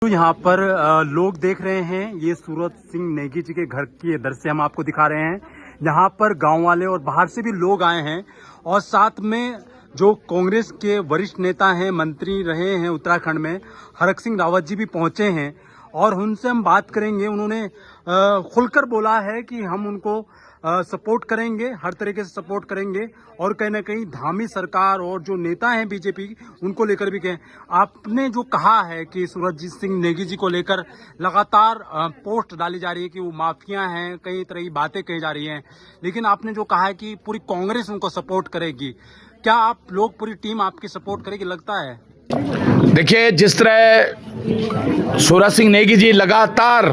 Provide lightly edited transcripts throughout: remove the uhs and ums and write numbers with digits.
तो यहाँ पर लोग देख रहे हैं, ये सूरज सिंह नेगी जी के घर की दृश्य हम आपको दिखा रहे हैं। यहाँ पर गांव वाले और बाहर से भी लोग आए हैं और साथ में जो कांग्रेस के वरिष्ठ नेता हैं, मंत्री रहे हैं उत्तराखंड में, हरक सिंह रावत जी भी पहुंचे हैं और उनसे हम बात करेंगे। उन्होंने खुलकर बोला है कि हम उनको सपोर्ट करेंगे, हर तरीके से सपोर्ट करेंगे और कहीं ना कहीं धामी सरकार और जो नेता हैं बीजेपी उनको लेकर भी कहें। आपने जो कहा है कि सूरजजीत सिंह नेगी जी को लेकर लगातार पोस्ट डाली जा रही है कि वो माफिया हैं, कई तरह की बातें कही जा रही हैं, लेकिन आपने जो कहा है कि पूरी कांग्रेस उनको सपोर्ट करेगी, क्या आप लोग, पूरी टीम आपकी सपोर्ट करेगी, लगता है? देखिए, जिस तरह सूरज सिंह नेगी जी लगातार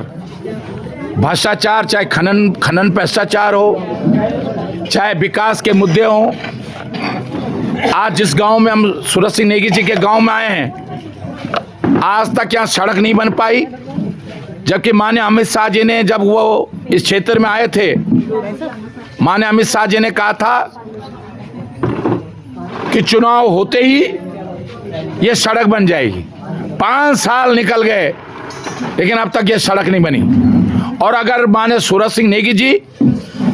भ्रष्टाचार, चाहे खनन भ्रष्टाचार हो, चाहे विकास के मुद्दे हों, आज जिस गांव में हम सूरज सिंह नेगी जी के गांव में आए हैं, आज तक यहाँ सड़क नहीं बन पाई, जबकि माननीय अमित शाह जी ने, जब वो इस क्षेत्र में आए थे, माननीय अमित शाह जी ने कहा था कि चुनाव होते ही ये सड़क बन जाएगी। 5 साल निकल गए लेकिन अब तक ये सड़क नहीं बनी। और अगर माने सूरज सिंह नेगी जी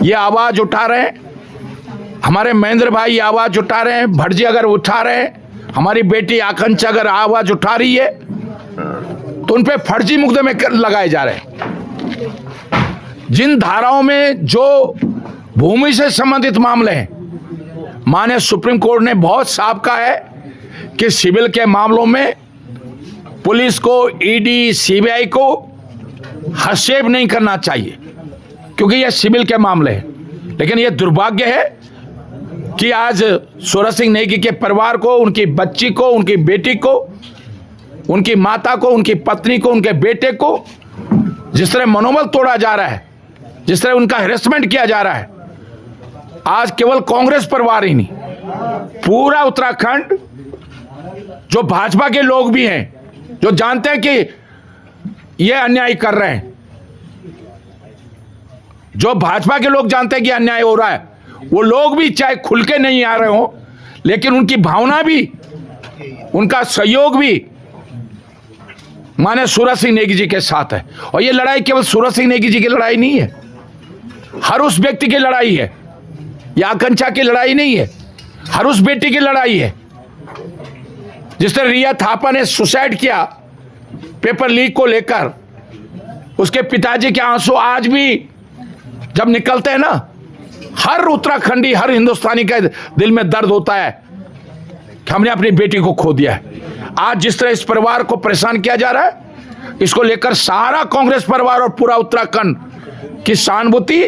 ये आवाज उठा रहे हैं, हमारे महेंद्र भाई ये आवाज उठा रहे हैं, भटजी अगर उठा रहे हैं, हमारी बेटी आकांक्षा अगर आवाज उठा रही है, तो उन पे फर्जी मुकदमे लगाए जा रहे हैं। जिन धाराओं में जो भूमि से संबंधित मामले हैं, माने सुप्रीम कोर्ट ने बहुत साफ कहा है कि सिविल के मामलों में पुलिस को, ईडी, सीबीआई को हस्तक्षेप नहीं करना चाहिए, क्योंकि यह सिविल के मामले हैं। लेकिन यह दुर्भाग्य है कि आज सूरज सिंह नेगी के परिवार को, उनकी बच्ची को, उनकी बेटी को, उनकी माता को, उनकी पत्नी को, उनके बेटे को जिस तरह मनोबल तोड़ा जा रहा है, जिस तरह उनका हैरेसमेंट किया जा रहा है, आज केवल कांग्रेस परिवार ही नहीं, पूरा उत्तराखंड, जो भाजपा के लोग भी हैं, जो जानते हैं कि ये अन्याय कर रहे हैं, जो भाजपा के लोग जानते हैं कि अन्याय हो रहा है, वो लोग भी चाहे खुल के नहीं आ रहे हो, लेकिन उनकी भावना भी, उनका सहयोग भी माने सूरज सिंह नेगी जी के साथ है। और ये लड़ाई केवल सूरज सिंह नेगी जी की लड़ाई नहीं है, हर उस व्यक्ति की लड़ाई है। यह आकांक्षा की लड़ाई नहीं है, हर उस बेटी की लड़ाई है। जिस तरह रिया थापा ने सुसाइड किया पेपर लीक को लेकर, उसके पिताजी के आंसू आज भी जब निकलते हैं ना, हर उत्तराखंडी, हर हिंदुस्तानी के दिल में दर्द होता है कि हमने अपनी बेटी को खो दिया है। आज जिस तरह इस परिवार को परेशान किया जा रहा है, इसको लेकर सारा कांग्रेस परिवार और पूरा उत्तराखंड की सहानुभूति,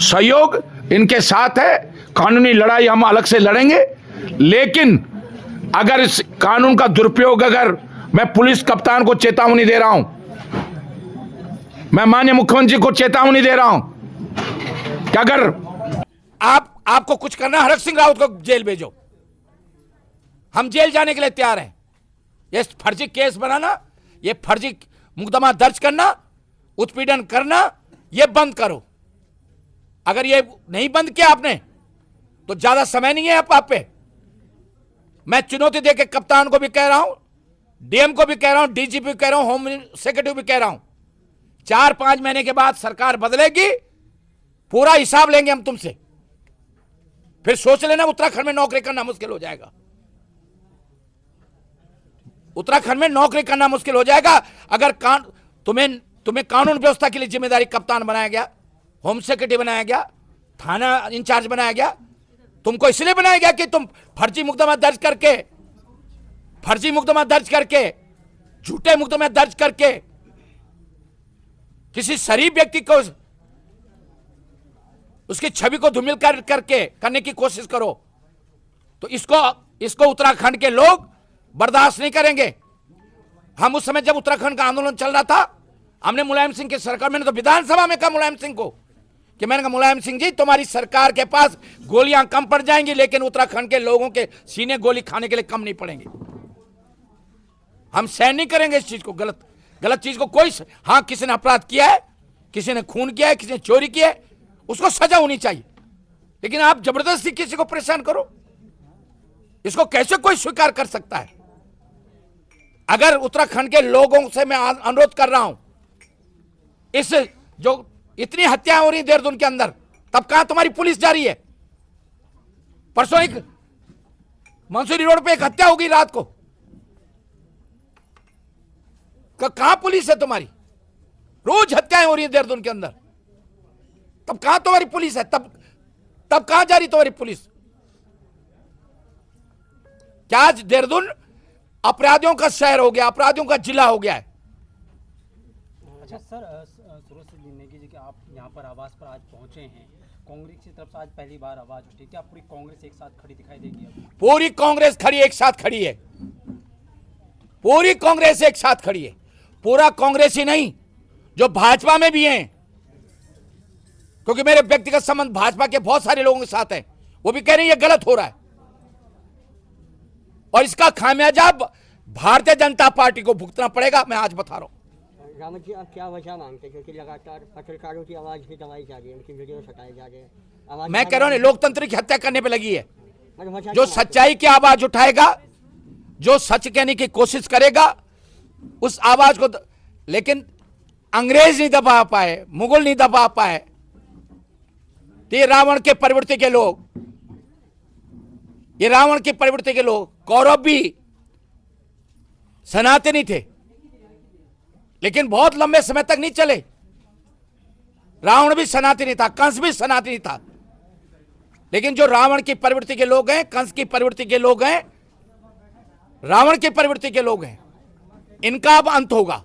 सहयोग इनके साथ है। कानूनी लड़ाई हम अलग से लड़ेंगे, लेकिन अगर इस कानून का दुरुपयोग, अगर मैं पुलिस कप्तान को चेतावनी दे रहा हूं, मैं माननीय मुख्यमंत्री को चेतावनी दे रहा हूं कि अगर आपको कुछ करना, हरक सिंह रावत को जेल भेजो, हम जेल जाने के लिए तैयार हैं। ये फर्जी केस बनाना, ये फर्जी मुकदमा दर्ज करना, उत्पीड़न करना, ये बंद करो। अगर ये नहीं बंद किया आपने, तो ज्यादा समय नहीं है आप पे। मैं चुनौती देकर कप्तान को भी कह रहा हूं, डीएम को भी कह रहा हूं, डीजीपी को कह रहा हूं, होम सेक्रेटरी भी कह रहा हूं, 4-5 महीने के बाद सरकार बदलेगी, पूरा हिसाब लेंगे हम तुमसे। फिर सोच लेना, उत्तराखंड में नौकरी करना मुश्किल हो जाएगा। उत्तराखंड में नौकरी करना मुश्किल हो जाएगा अगर तुम्हें कानून व्यवस्था के लिए जिम्मेदारी कप्तान बनाया गया, होम सेक्रेटरी बनाया गया, थाना इंचार्ज बनाया गया। तुमको इसलिए बनाया गया कि तुम फर्जी मुकदमा दर्ज करके, झूठे मुकदमे दर्ज करके किसी शरीफ व्यक्ति को, उसकी छवि को धूमिल करने की कोशिश करो, तो इसको उत्तराखंड के लोग बर्दाश्त नहीं करेंगे। हम उस समय जब उत्तराखंड का आंदोलन चल रहा था, हमने मुलायम सिंह की सरकार, मैंने तो विधानसभा में कहा मुलायम सिंह को कि मैंने कहा, मुलायम सिंह जी, तुम्हारी सरकार के पास गोलियां कम पड़ जाएंगी, लेकिन उत्तराखंड के लोगों के सीने गोली खाने के लिए कम नहीं पड़ेंगे। हम सहन नहीं करेंगे इस चीज को, गलत चीज को। कोई, हाँ, किसी ने अपराध किया है, किसी ने खून किया है, किसी ने चोरी किया है, उसको सजा होनी चाहिए, लेकिन आप जबरदस्ती किसी को परेशान करो, इसको कैसे कोई स्वीकार कर सकता है? अगर उत्तराखंड के लोगों से मैं अनुरोध कर रहा हूं, इस जो इतनी हत्याएं हो रही देहरादून के अंदर, तब कहां तुम्हारी पुलिस जा रही है? परसों एक मंसूरी रोड पे एक हत्या होगी रात को, कहां पुलिस है तुम्हारी? रोज हत्याएं हो रही है देहरादून के अंदर, तब कहां तुम्हारी पुलिस है? तब कहां जा रही तुम्हारी पुलिस? क्या आज देहरादून अपराधियों का शहर हो गया, अपराधियों का जिला हो गया है? अच्छा सर, सूरज सिंह नेगी जी के आप यहाँ पर आवास पर आज पहुंचे हैं, कांग्रेस की तरफ से आज पहली बार आवाज उठी, क्या पूरी कांग्रेस एक साथ खड़ी दिखाई देगी अभी? पूरी कांग्रेस खड़ी, एक साथ खड़ी है, पूरी कांग्रेस एक साथ खड़ी है। पूरा कांग्रेस ही नहीं, जो भाजपा में भी हैं, क्योंकि मेरे व्यक्तिगत संबंध भाजपा के बहुत सारे लोगों के साथ हैं, वो भी कह रहे हैं ये गलत हो रहा है, और इसका खामियाजा भारतीय जनता पार्टी को भुगतना पड़ेगा। मैं आज बता रहा हूं। रावत जी, आप क्या वजह मांगते हैं, क्योंकि लगातार पत्रकारों की आवाज भी दबाई जा रही है, उनकी वीडियो हटाई जा रही है, आवाज मैं कह रहा हूं लोकतंत्र की हत्या करने पे लगी है। मतलब वजह जो क्या मानते सच्चाई की आवाज उठाएगा, जो सच कहने की कोशिश करेगा, उस आवाज को लेकिन अंग्रेज नहीं दबा पाए, मुगल नहीं दबा पाए, तो ये रावण के प्रवृत्ति के लोग, ये रावण की प्रवृत्ति के लोग, कौरव भी सनातनी थे, लेकिन बहुत लंबे समय तक नहीं चले। रावण भी सनातनी था, कंस भी सनातनी था, लेकिन जो रावण की प्रवृत्ति के लोग हैं, कंस की प्रवृत्ति के लोग हैं, रावण की प्रवृत्ति के लोग हैं, इनका अब अंत होगा।